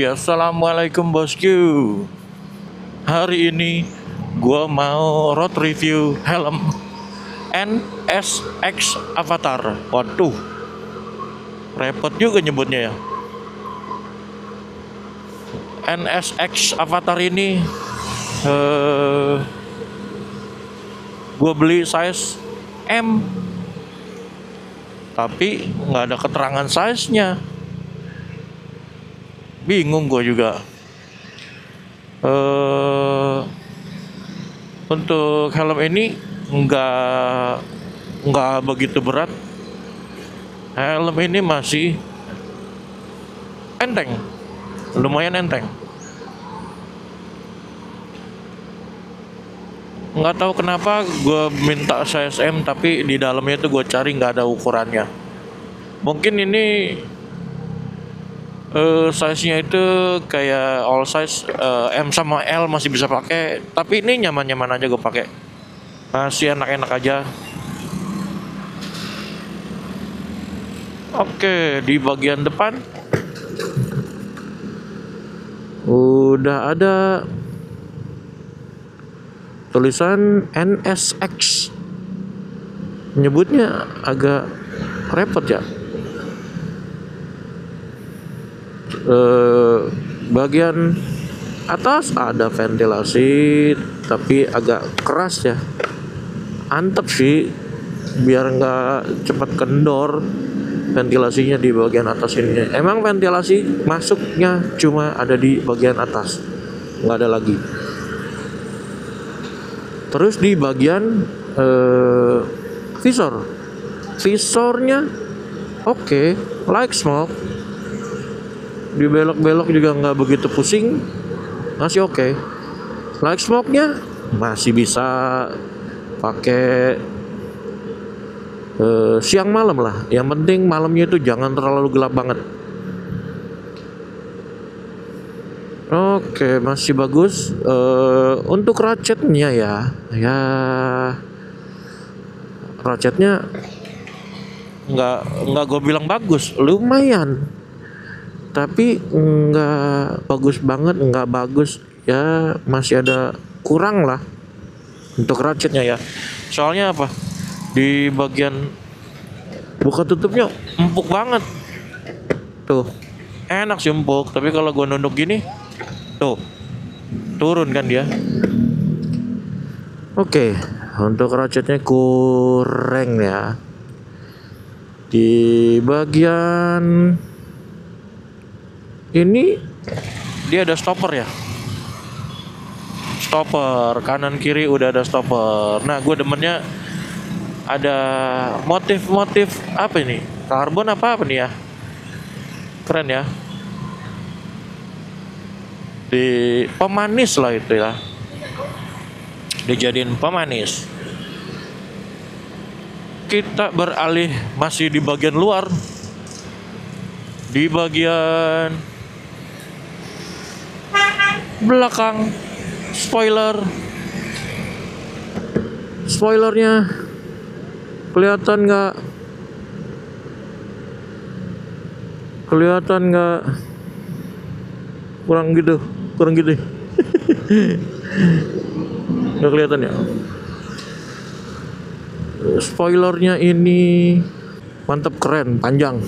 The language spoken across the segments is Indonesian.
Assalamualaikum bosku. Hari ini gua mau road review helm NSX Avatar. Waduh, repot juga nyebutnya ya. NSX Avatar ini gua beli size M, tapi nggak ada keterangan size-nya. Bingung gue juga. Untuk helm ini nggak begitu berat. Helm ini masih enteng, lumayan enteng. Nggak tahu kenapa gue minta size M, tapi di dalamnya itu gue cari nggak ada ukurannya. Mungkin ini size-nya itu kayak all size, M sama L masih bisa pakai, tapi ini nyaman-nyaman aja gue pakai, masih enak-enak aja. Oke, di bagian depan udah ada tulisan NSX, nyebutnya agak repot ya. Bagian atas ada ventilasi, tapi agak keras ya, antep sih, biar nggak cepat kendor. Ventilasinya di bagian atas ini, emang ventilasi masuknya cuma ada di bagian atas, nggak ada lagi. Terus di bagian visornya oke, like smoke. Di belok-belok juga nggak begitu pusing, masih oke. Like smoke-nya masih bisa pakai siang malam lah. Yang penting malamnya itu jangan terlalu gelap banget. Oke, masih bagus. Untuk ratchetnya ya ratchetnya nggak gue bilang bagus, lumayan, tapi nggak bagus banget, nggak bagus ya, masih ada kurang lah untuk ratchetnya ya. Soalnya apa, di bagian buka tutupnya empuk banget tuh, enak sih empuk, tapi kalau gue nunduk gini tuh turun kan dia. Oke, untuk ratchetnya kurang ya. Di bagian ini dia ada stopper ya, stopper kanan kiri udah ada stopper. Nah, gue demennya ada motif-motif apa ini, karbon apa nih ya, keren ya. Di pemanis lah itu ya, dijadiin pemanis. Kita beralih masih di bagian luar, di bagian belakang spoilernya kelihatan nggak kurang gitu nggak kelihatan ya. Spoilernya ini mantep, keren, panjang,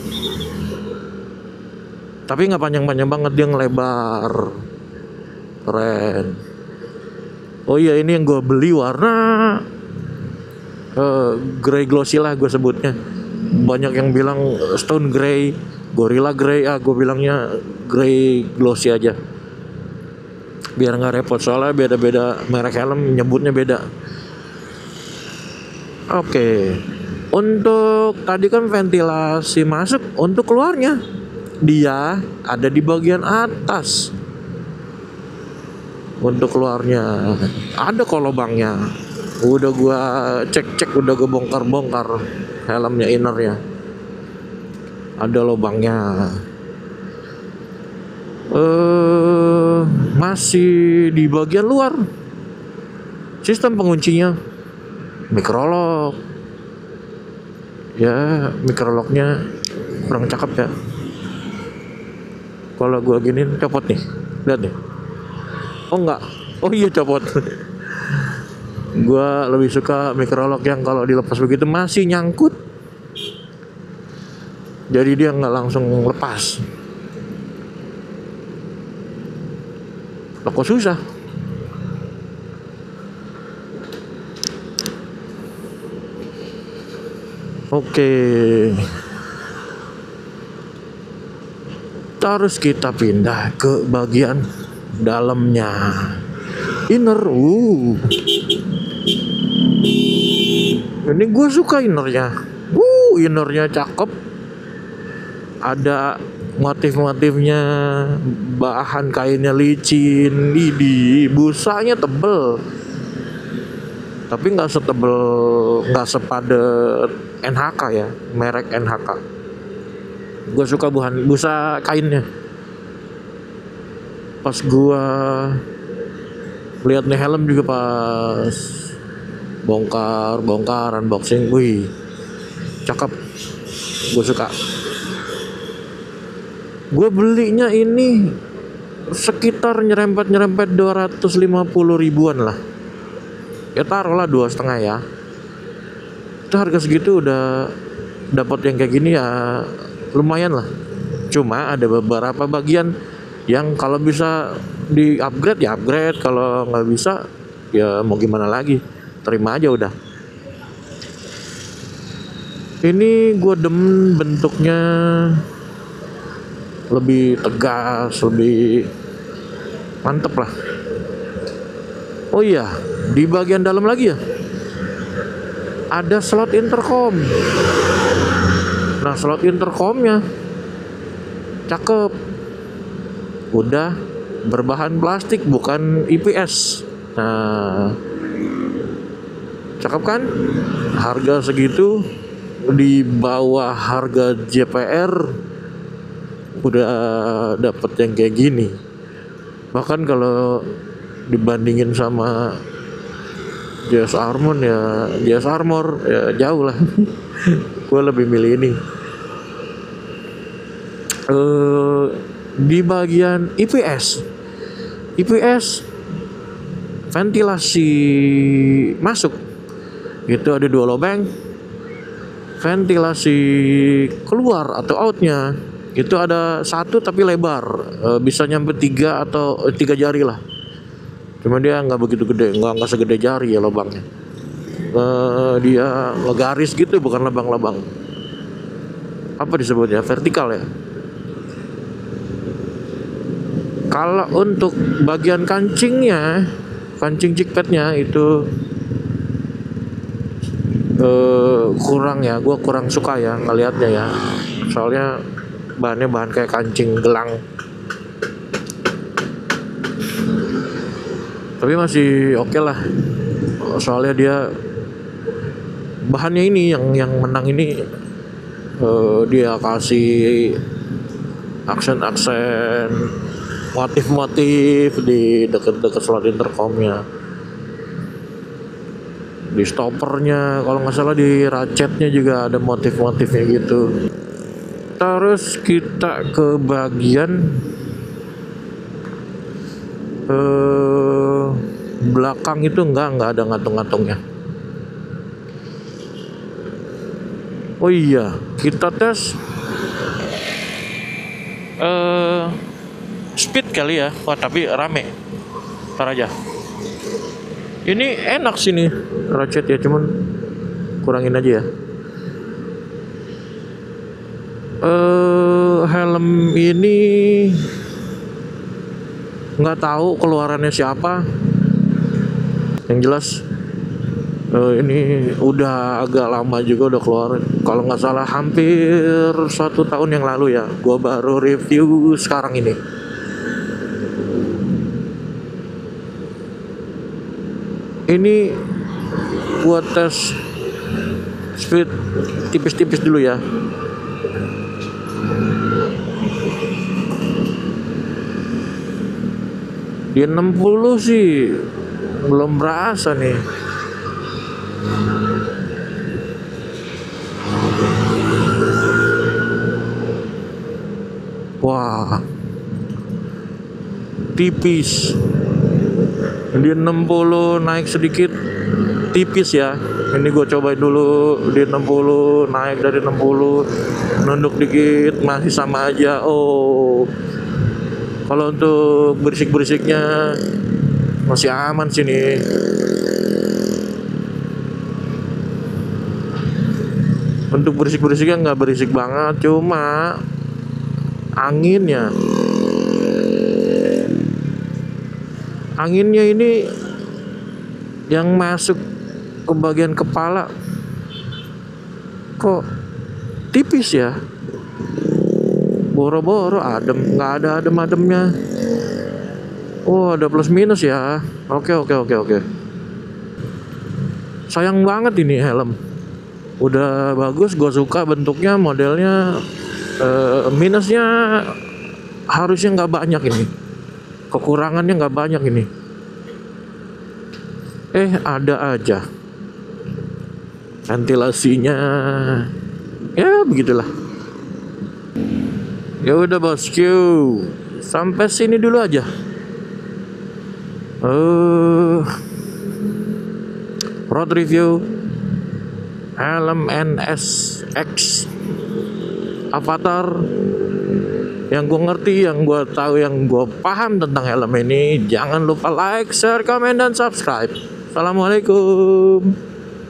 tapi nggak panjang-panjang banget, dia ngelebar, keren. Oh iya, ini yang gue beli warna grey glossy lah gue sebutnya. Banyak yang bilang stone grey, gorilla grey, gue bilangnya grey glossy aja, biar nggak repot, soalnya beda-beda merek helm nyebutnya beda. Oke, untuk tadi kan ventilasi masuk, untuk keluarnya dia ada di bagian atas. Untuk keluarnya ada kolobangnya. Udah gua cek, udah gua bongkar helmnya, innernya ada lubangnya. Masih di bagian luar, sistem penguncinya microlock. Ya microlocknya kurang cakep ya. Kalau gua giniin copot nih, lihat nih. Oh enggak, oh iya copot. Gua lebih suka microlock yang kalau dilepas begitu masih nyangkut, jadi dia nggak langsung lepas. Loh, kok susah? Oke, terus kita pindah ke bagian dalamnya, inner. Ini gue suka innernya. Innernya cakep. Ada motif-motifnya, bahan kainnya licin, busanya tebel. Tapi nggak setebel, nggak sepadet NHK ya, merek NHK. Gue suka busa kainnya. Pas gue lihat nih helm juga pas bongkar unboxing, wih cakep, gue suka. Gue belinya ini sekitar nyerempet 250 ribuan lah, ya taruhlah 2,5 ya. Itu harga segitu udah dapat yang kayak gini ya, lumayan lah. Cuma ada beberapa bagian yang kalau bisa di upgrade ya upgrade, kalau nggak bisa ya mau gimana lagi, terima aja udah. Ini gue demen bentuknya, lebih tegas, lebih mantep lah. Oh iya, di bagian dalam lagi ya ada slot intercom. Nah, slot intercomnya cakep, udah berbahan plastik bukan IPS. Nah, cakep kan? Harga segitu, di bawah harga JPR udah dapet yang kayak gini. Bahkan kalau dibandingin sama JS Armor ya jauh lah. Gue lebih milih ini. Di bagian IPS ventilasi masuk itu ada 2 lubang. Ventilasi keluar atau outnya itu ada 1 tapi lebar, bisa nyampe 3 atau 3 jari lah. Cuma dia nggak begitu gede, nggak segede jari ya lubangnya. Dia ngegaris gitu, bukan lubang-lubang. Apa disebutnya, vertikal ya. Kalau untuk bagian kancingnya, kancing chickpadnya itu kurang ya, gue kurang suka ya ngelihatnya ya. Soalnya bahannya bahan kayak kancing gelang. Tapi masih oke lah. Soalnya dia bahannya ini yang menang ini, dia kasih aksen-aksen, motif-motif di deket-deket slot intercomnya, di stoppernya, kalau nggak salah di ratchetnya juga ada motif-motifnya gitu. Terus kita ke bagian belakang itu nggak ada ngatung-ngatungnya. Oh iya, kita tes speed kali ya. Wah tapi rame, ntar aja. Ini enak sih nih ratchet ya, cuman kurangin aja ya. Helm ini nggak tahu keluarannya siapa. Yang jelas ini udah agak lama juga udah keluar. Kalau nggak salah hampir 1 tahun yang lalu ya. Gua baru review sekarang ini. Ini gua tes speed tipis-tipis dulu ya. Di 60 sih belum berasa nih. Wah, tipis. Di 60 naik sedikit, tipis ya. Ini gue cobain dulu di 60, naik dari 60, nunduk dikit, masih sama aja. Oh, kalau untuk berisik-berisiknya masih aman sini. Untuk berisik-berisiknya nggak berisik banget, cuma anginnya ini yang masuk ke bagian kepala kok tipis ya. Boro-boro adem, nggak ada adem-ademnya. Oh, ada plus minus ya. Oke. Sayang banget ini helm. Udah bagus, gue suka bentuknya, modelnya. Minusnya harusnya nggak banyak ini. Kekurangannya nggak banyak ini. Ada aja. Ventilasinya ya begitulah. Ya udah bosku, sampai sini dulu aja. Road review helm NSX Avatar. Yang gue ngerti, yang gue tahu, yang gue paham tentang helm ini. Jangan lupa like, share, komen, dan subscribe. Assalamualaikum.